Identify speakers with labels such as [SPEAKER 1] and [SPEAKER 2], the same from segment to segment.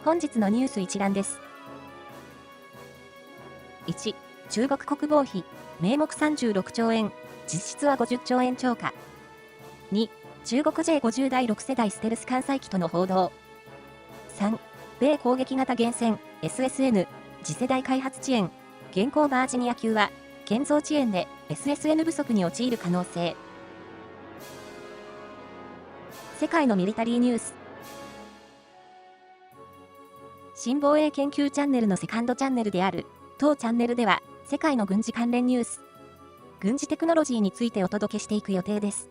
[SPEAKER 1] 本日のニュース一覧です。1、中国国防費、名目36兆円、実質は50兆円超過。2、中国 J50 第6世代ステルス艦載機との報道。3、米攻撃型原潜 SSN、次世代開発遅延、現行バージニア級は、建造遅延で SSN 不足に陥る可能性。世界のミリタリーニュース。新防衛研究チャンネルのセカンドチャンネルである当チャンネルでは世界の軍事関連ニュース、軍事テクノロジーについてお届けしていく予定です。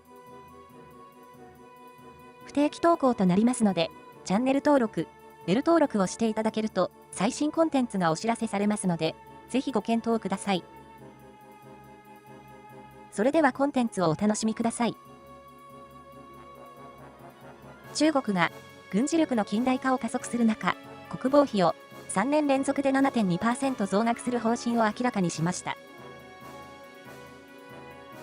[SPEAKER 1] 不定期投稿となりますので、チャンネル登録、ベル登録をしていただけると最新コンテンツがお知らせされますので、ぜひご検討ください。それではコンテンツをお楽しみください。中国が軍事力の近代化を加速する中、国防費を3年連続で 7.2% 増額する方針を明らかにしました。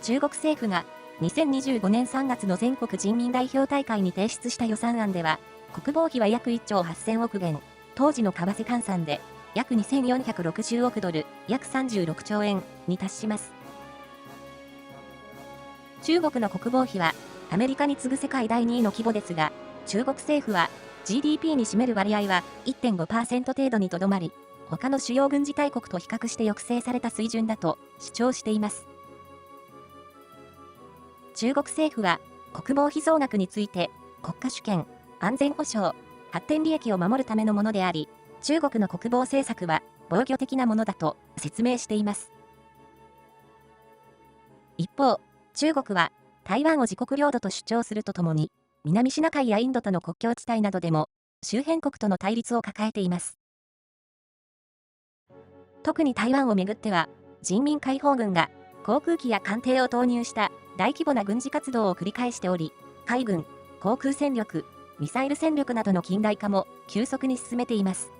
[SPEAKER 1] 中国政府が2025年3月の全国人民代表大会に提出した予算案では、国防費は約1兆8000億元、当時の為替換算で約2460億ドル、約36兆円に達します。中国の国防費はアメリカに次ぐ世界第2位の規模ですが、中国政府は GDP に占める割合は 1.5% 程度にとどまり、他の主要軍事大国と比較して抑制された水準だと主張しています。中国政府は国防費増額について国家主権、安全保障、発展利益を守るためのものであり、中国の国防政策は防御的なものだと説明しています。一方、中国は台湾を自国領土と主張するとともに、南シナ海やインドとの国境地帯などでも周辺国との対立を抱えています。特に台湾をめぐっては、人民解放軍が航空機や艦艇を投入した大規模な軍事活動を繰り返しており、海軍、航空戦力、ミサイル戦力などの近代化も急速に進めています。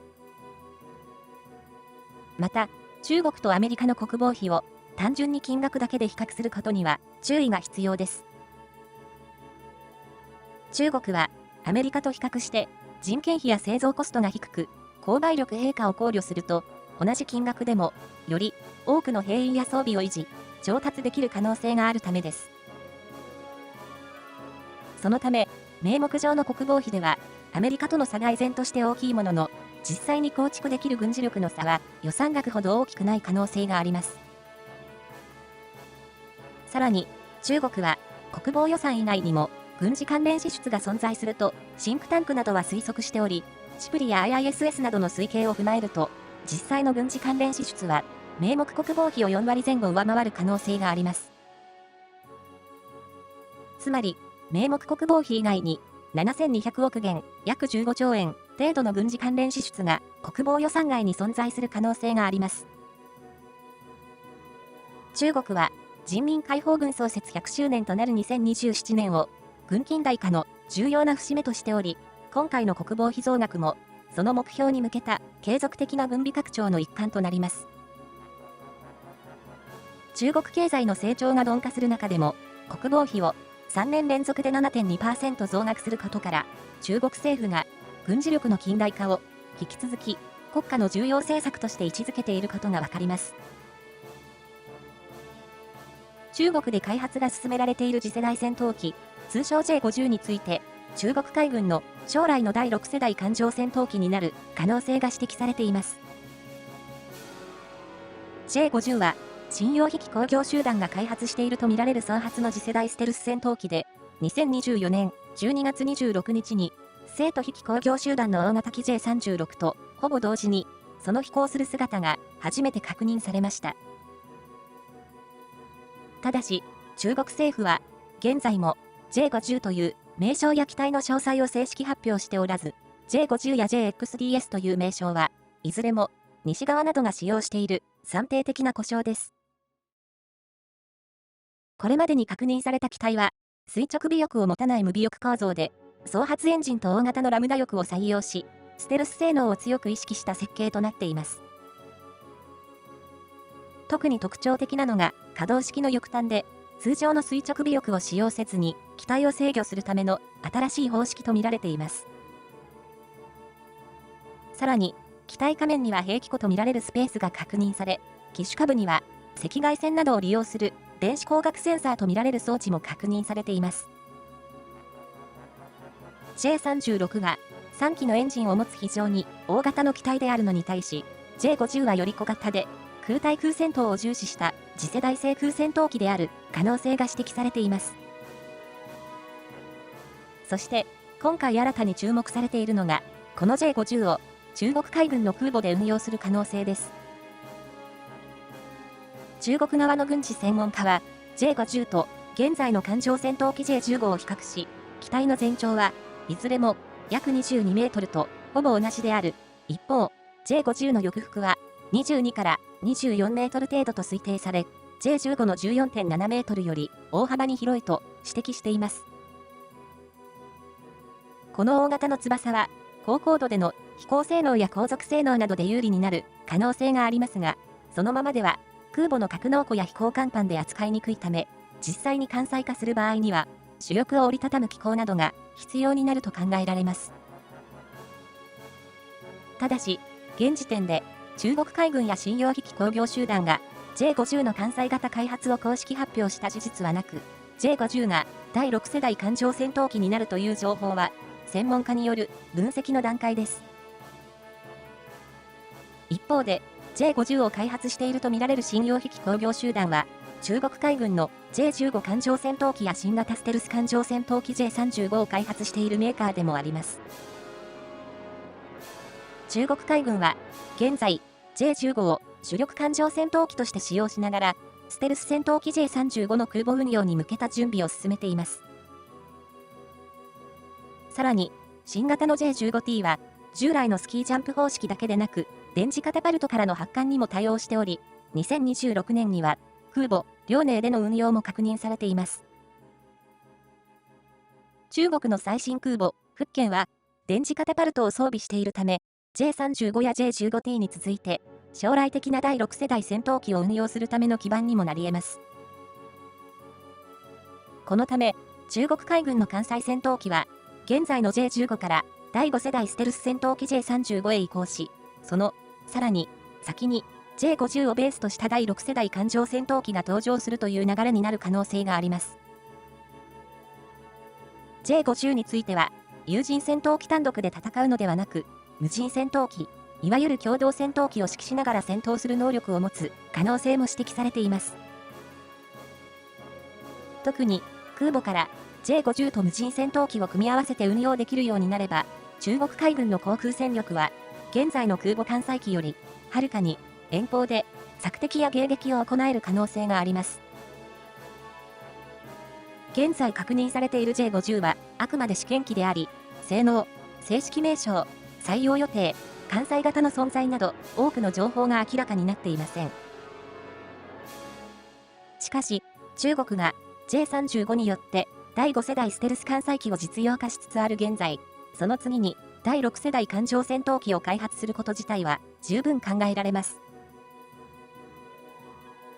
[SPEAKER 1] また、中国とアメリカの国防費を単純に金額だけで比較することには注意が必要です。中国はアメリカと比較して人件費や製造コストが低く、購買力低下を考慮すると、同じ金額でもより多くの兵員や装備を維持、調達できる可能性があるためです。そのため、名目上の国防費では、アメリカとの差が依然として大きいものの、実際に構築できる軍事力の差は予算額ほど大きくない可能性があります。さらに、中国は国防予算以外にも軍事関連支出が存在すると、シンクタンクなどは推測しており、シプリや IISS などの推計を踏まえると、実際の軍事関連支出は、名目国防費を4割前後上回る可能性があります。つまり、名目国防費以外に、7200億元、約15兆円程度の軍事関連支出が国防予算外に存在する可能性があります。中国は、人民解放軍創設100周年となる2027年を、軍近代化の重要な節目としており、今回の国防費増額も、その目標に向けた継続的な軍備拡張の一環となります。中国経済の成長が鈍化する中でも、国防費を3年連続で 7.2% 増額することから、中国政府が軍事力の近代化を引き続き国家の重要政策として位置づけていることがわかります。中国で開発が進められている次世代戦闘機、通称 J50 について、中国海軍の将来の第6世代艦上戦闘機になる可能性が指摘されています。J50 は、瀋陽飛機工業集団が開発しているとみられる双発の次世代ステルス戦闘機で、2024年12月26日に、成都飛機工業集団の大型機 J36 とほぼ同時に、その飛行する姿が初めて確認されました。ただし、中国政府は、現在も J50 という名称や機体の詳細を正式発表しておらず、J50 や JXDS という名称は、いずれも西側などが使用している暫定的な呼称です。これまでに確認された機体は、垂直尾翼を持たない無尾翼構造で、双発エンジンと大型のラムダ翼を採用し、ステルス性能を強く意識した設計となっています。特に特徴的なのが、可動式の翼端で、通常の垂直尾翼を使用せずに、機体を制御するための新しい方式とみられています。さらに、機体下面には兵器庫とみられるスペースが確認され、機首下部には赤外線などを利用する電子光学センサーとみられる装置も確認されています。J36 が3機のエンジンを持つ非常に大型の機体であるのに対し、J50 はより小型で空対空戦闘を重視した次世代製空戦闘機である可能性が指摘されています。そして、今回新たに注目されているのが、この J50 を中国海軍の空母で運用する可能性です。中国側の軍事専門家は、J50 と現在の艦上戦闘機 J15 を比較し、機体の全長はいずれも約22メートルとほぼ同じである。一方、J50 の翼幅は22から24メートル程度と推定され、J15 の 14.7 メートルより大幅に広いと指摘しています。この大型の翼は、高高度での飛行性能や航続性能などで有利になる可能性がありますが、そのままでは空母の格納庫や飛行甲板で扱いにくいため、実際に艦載化する場合には、主翼を折りたたむ機構などが必要になると考えられます。ただし、現時点で中国海軍や信用機器工業集団が J50 の艦載型開発を公式発表した事実はなく、J50 が第6世代艦上戦闘機になるという情報は、専門家による分析の段階です。一方で、J50 を開発しているとみられる信用機器工業集団は、中国海軍の J15 艦上戦闘機や新型ステルス艦上戦闘機 J35 を開発しているメーカーでもあります。中国海軍は、現在、J15 を主力艦上戦闘機として使用しながら、ステルス戦闘機 J35 の空母運用に向けた準備を進めています。さらに、新型の J15T は、従来のスキージャンプ方式だけでなく、電磁カタパルトからの発艦にも対応しており、2026年には、空母、遼寧での運用も確認されています。中国の最新空母、福建は、電磁カタパルトを装備しているため、J35 や J15T に続いて、将来的な第6世代戦闘機を運用するための基盤にもなり得ます。このため、中国海軍の艦載戦闘機は、現在の J15 から第5世代ステルス戦闘機 J35 へ移行し、その、さらに、先に J50 をベースとした第6世代艦上戦闘機が登場するという流れになる可能性があります。J50 については、有人戦闘機単独で戦うのではなく、無人戦闘機、いわゆる共同戦闘機を指揮しながら戦闘する能力を持つ可能性も指摘されています。特に、空母から、J50 と無人戦闘機を組み合わせて運用できるようになれば、中国海軍の航空戦力は、現在の空母艦載機より、はるかに遠方で索敵や迎撃を行える可能性があります。現在確認されている J50 は、あくまで試験機であり、性能、正式名称、採用予定、艦載型の存在など、多くの情報が明らかになっていません。しかし、中国が J35 によって、第5世代ステルス艦載機を実用化しつつある現在、その次に第6世代艦上戦闘機を開発すること自体は十分考えられます。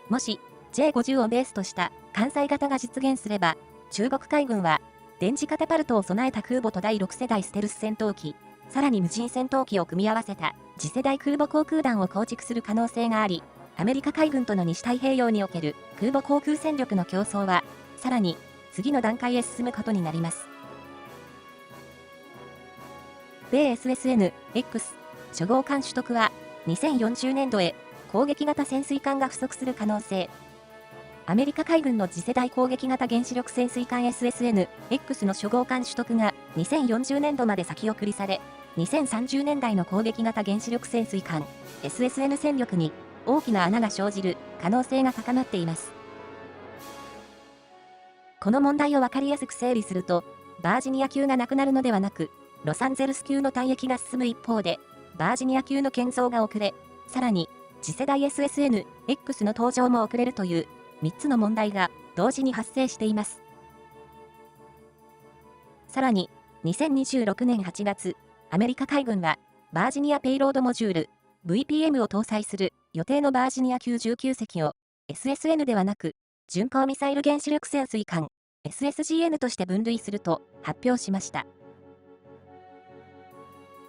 [SPEAKER 1] もし J50 をベースとした艦載型が実現すれば、中国海軍は電磁カタパルトを備えた空母と第6世代ステルス戦闘機、さらに無人戦闘機を組み合わせた次世代空母航空団を構築する可能性があり、アメリカ海軍との西太平洋における空母航空戦力の競争は、さらに次の段階へ進むことになります。米 SSN-X 初号艦取得は2040年度へ攻撃型潜水艦が不足する可能性。アメリカ海軍の次世代攻撃型原子力潜水艦 SSN-X の初号艦取得が2040年度まで先送りされ、2030年代の攻撃型原子力潜水艦 SSN 戦力に大きな穴が生じる可能性が高まっています。この問題をわかりやすく整理すると、バージニア級がなくなるのではなく、ロサンゼルス級の退役が進む一方で、バージニア級の建造が遅れ、さらに次世代 SSN-X の登場も遅れるという3つの問題が同時に発生しています。さらに、2026年8月、アメリカ海軍は、バージニアペイロードモジュール、VPM を搭載する予定のバージニア級19隻を、SSN ではなく、巡航ミサイル原子力潜水艦、SSGN として分類すると発表しました。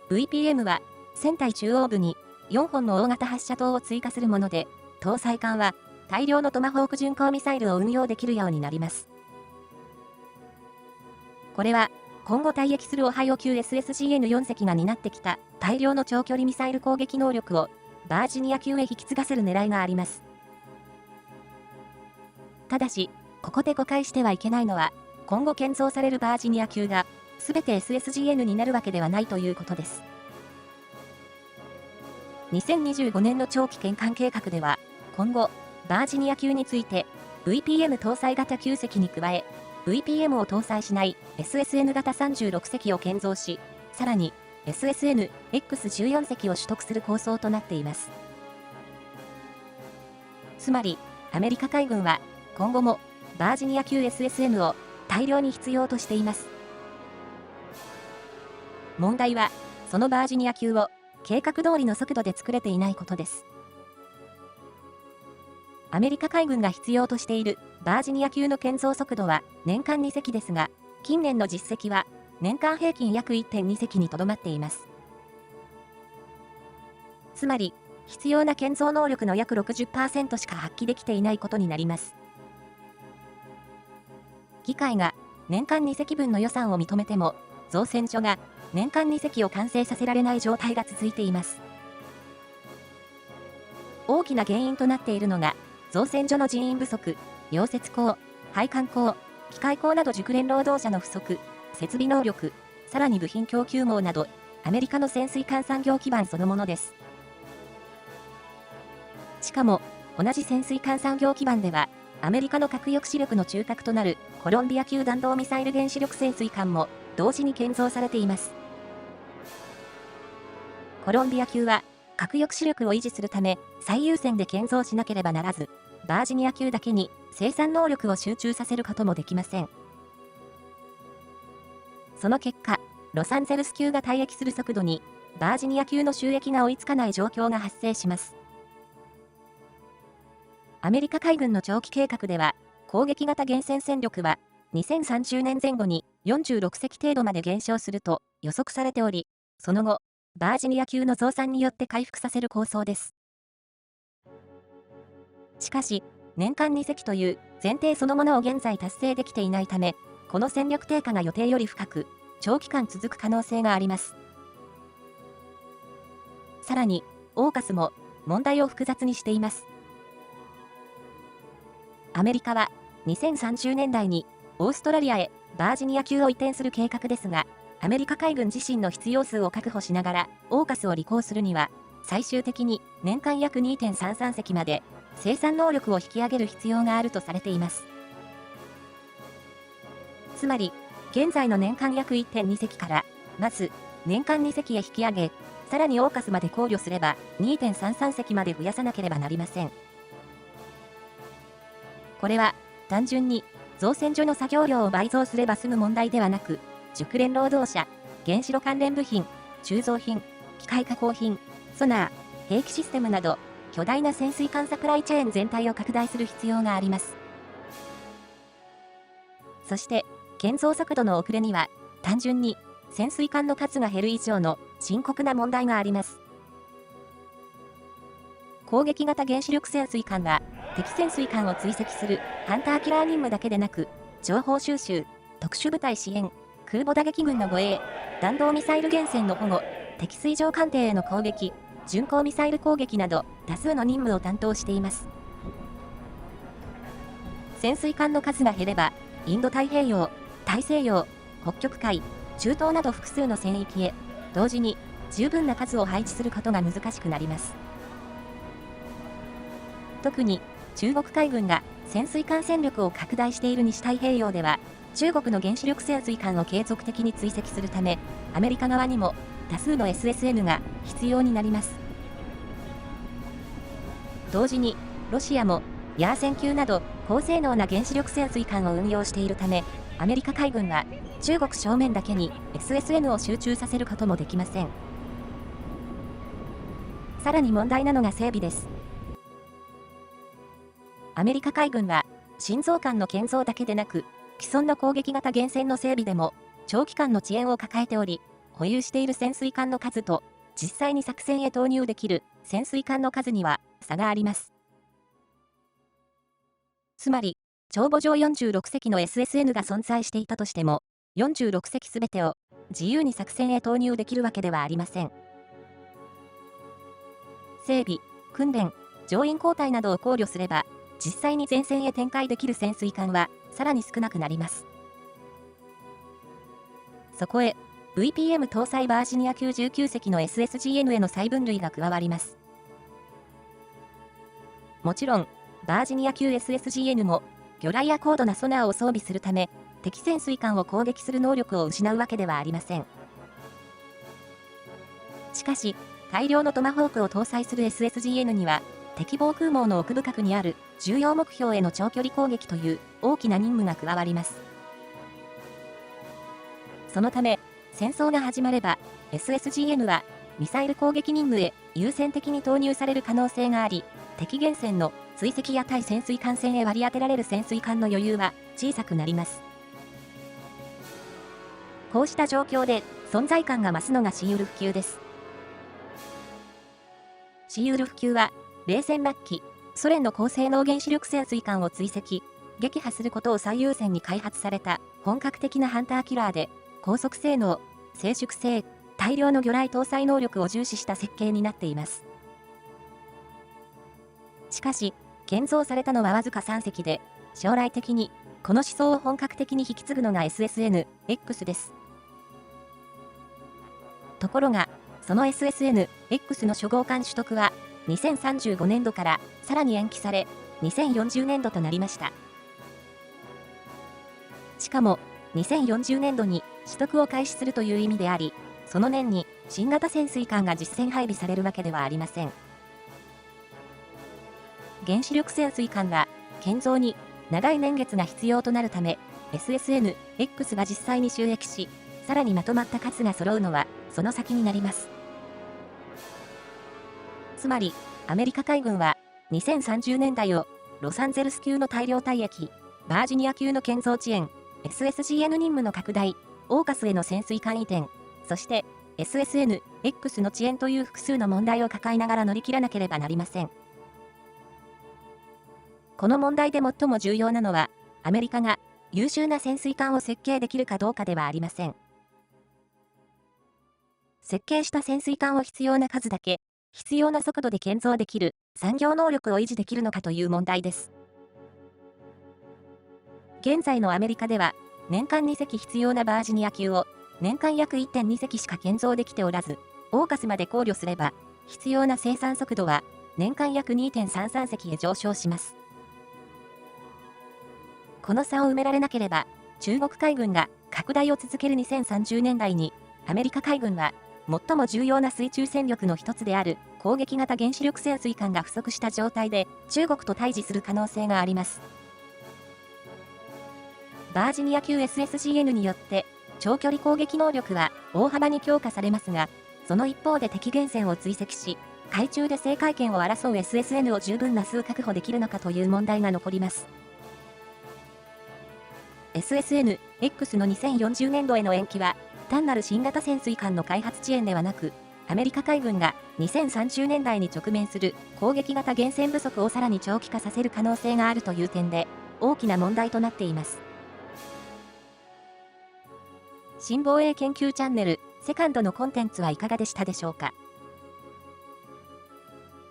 [SPEAKER 1] VPM は、船体中央部に4本の大型発射塔を追加するもので、搭載艦は大量のトマホーク巡航ミサイルを運用できるようになります。これは今後退役するオハイオ級 SSGN-4 隻が担ってきた大量の長距離ミサイル攻撃能力をバージニア級へ引き継がせる狙いがあります。ただし、ここで誤解してはいけないのは、今後建造されるバージニア級が全て SSGN になるわけではないということです。2025年の長期返還計画では、今後、バージニア級について VPM 搭載型9隻に加え、VPM を搭載しない SSN 型36隻を建造し、さらに SSN-X14 隻を取得する構想となっています。つまり、アメリカ海軍は今後もバージニア級 SSN を大量に必要としています。問題は、そのバージニア級を計画通りの速度で作れていないことです。アメリカ海軍が必要としているバージニア級の建造速度は年間2隻ですが、近年の実績は年間平均約 1.2 隻にとどまっています。つまり、必要な建造能力の約 60% しか発揮できていないことになります。議会が年間2隻分の予算を認めても、造船所が年間2隻を完成させられない状態が続いています。大きな原因となっているのが、造船所の人員不足、溶接工、配管工、機械工など熟練労働者の不足、設備能力、さらに部品供給網など、アメリカの潜水艦産業基盤そのものです。しかも、同じ潜水艦産業基盤では、アメリカの核抑止力の中核となるコロンビア級弾道ミサイル原子力潜水艦も同時に建造されています。コロンビア級は核抑止力を維持するため最優先で建造しなければならず、バージニア級だけに生産能力を集中させることもできません。その結果、ロサンゼルス級が退役する速度にバージニア級の収益が追いつかない状況が発生します。アメリカ海軍の長期計画では、攻撃型原潜戦力は2030年前後に46隻程度まで減少すると予測されており、その後、バージニア級の増産によって回復させる構想です。しかし、年間2隻という前提そのものを現在達成できていないため、この戦力低下が予定より深く、長期間続く可能性があります。さらに、オーカスも問題を複雑にしています。アメリカは2030年代にオーストラリアへバージニア級を移転する計画ですが、アメリカ海軍自身の必要数を確保しながらオーカスを履行するには、最終的に年間約 2.33 隻まで生産能力を引き上げる必要があるとされています。つまり、現在の年間約 1.2 隻から、まず年間2隻へ引き上げ、さらにオーカスまで考慮すれば 2.33 隻まで増やさなければなりません。これは単純に造船所の作業量を倍増すれば済む問題ではなく、熟練労働者、原子炉関連部品、鋳造品、機械加工品、ソナー、兵器システムなど、巨大な潜水艦サプライチェーン全体を拡大する必要があります。そして、建造速度の遅れには、単純に潜水艦の数が減る以上の深刻な問題があります。攻撃型原子力潜水艦は、敵潜水艦を追跡するハンターキラー任務だけでなく、情報収集、特殊部隊支援、空母打撃群の護衛、弾道ミサイル原潜の保護、敵水上艦艇への攻撃、巡航ミサイル攻撃など多数の任務を担当しています。潜水艦の数が減れば、インド太平洋、大西洋、北極海、中東など複数の戦域へ、同時に十分な数を配置することが難しくなります。特に中国海軍が潜水艦戦力を拡大している西太平洋では、中国の原子力潜水艦を継続的に追跡するため、アメリカ側にも多数の SSN が必要になります。同時に、ロシアもヤーセン級など高性能な原子力潜水艦を運用しているため、アメリカ海軍は中国正面だけに SSN を集中させることもできません。さらに問題なのが整備です。アメリカ海軍は、新造艦の建造だけでなく、既存の攻撃型原潜の整備でも、長期間の遅延を抱えており、保有している潜水艦の数と実際に作戦へ投入できる潜水艦の数には差があります。つまり、帳簿上46隻の SSN が存在していたとしても、46隻すべてを自由に作戦へ投入できるわけではありません。整備、訓練、乗員交代などを考慮すれば、実際に前線へ展開できる潜水艦はさらに少なくなります。そこへ、VPM 搭載バージニア級19隻の SSGN への再分類が加わります。もちろん、バージニア級 SSGN も、魚雷や高度なソナーを装備するため、敵潜水艦を攻撃する能力を失うわけではありません。しかし、大量のトマホークを搭載する SSGN には、敵防空網の奥深くにある重要目標への長距離攻撃という大きな任務が加わります。そのため、戦争が始まれば、SSGN はミサイル攻撃任務へ優先的に投入される可能性があり、敵原潜の追跡や対潜水艦戦へ割り当てられる潜水艦の余裕は小さくなります。こうした状況で存在感が増すのがシーウルフ級です。シーウルフ級は、冷戦末期、ソ連の高性能原子力潜水艦を追跡、撃破することを最優先に開発された本格的なハンターキラーで、高速性能、静粛性、大量の魚雷搭載能力を重視した設計になっています。しかし、建造されたのはわずか3隻で、将来的にこの思想を本格的に引き継ぐのが SSN-X です。ところが、その SSN-X の初号艦取得は、2035年度からさらに延期され、2040年度となりました。しかも、2040年度に取得を開始するという意味であり、その年に新型潜水艦が実戦配備されるわけではありません。原子力潜水艦が建造に長い年月が必要となるため、SSN-X が実際に就役し、さらにまとまった数が揃うのはその先になります。つまり、アメリカ海軍は2030年代をロサンゼルス級の大量退役、バージニア級の建造遅延、SSGN 任務の拡大、オーカスへの潜水艦移転、そして SSN-X の遅延という複数の問題を抱えながら乗り切らなければなりません。この問題で最も重要なのは、アメリカが優秀な潜水艦を設計できるかどうかではありません。設計した潜水艦を必要な数だけ、必要な速度で建造できる産業能力を維持できるのかという問題です。現在のアメリカでは、年間2隻必要なバージニア級を、年間約 1.2 隻しか建造できておらず、オーカスまで考慮すれば、必要な生産速度は、年間約 2.33 隻へ上昇します。この差を埋められなければ、中国海軍が拡大を続ける2030年代に、アメリカ海軍は、最も重要な水中戦力の一つである攻撃型原子力潜水艦が不足した状態で中国と対峙する可能性があります。バージニア級 SSGN によって長距離攻撃能力は大幅に強化されますが、その一方で敵原潜を追跡し、海中で制海権を争う SSN を十分な数確保できるのかという問題が残ります。SSN-X の2040年度への延期は、単なる新型潜水艦の開発遅延ではなく、アメリカ海軍が2030年代に直面する攻撃型原潜不足をさらに長期化させる可能性があるという点で、大きな問題となっています。新防衛研究チャンネル、セカンドのコンテンツはいかがでしたでしょうか。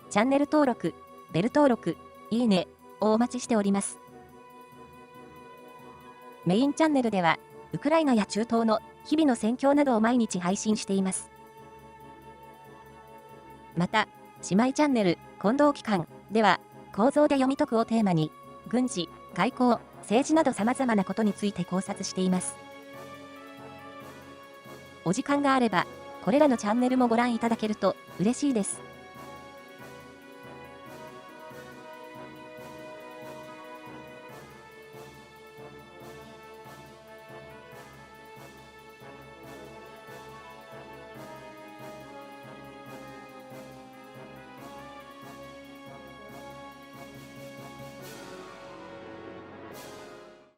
[SPEAKER 1] チャンネル登録、ベル登録、いいねをお待ちしております。メインチャンネルでは、ウクライナや中東の日々の戦況などを毎日配信しています。また、姉妹チャンネル、近藤機関では、構造で読み解くをテーマに、軍事、外交、政治など様々なことについて考察しています。お時間があれば、これらのチャンネルもご覧いただけると嬉しいです。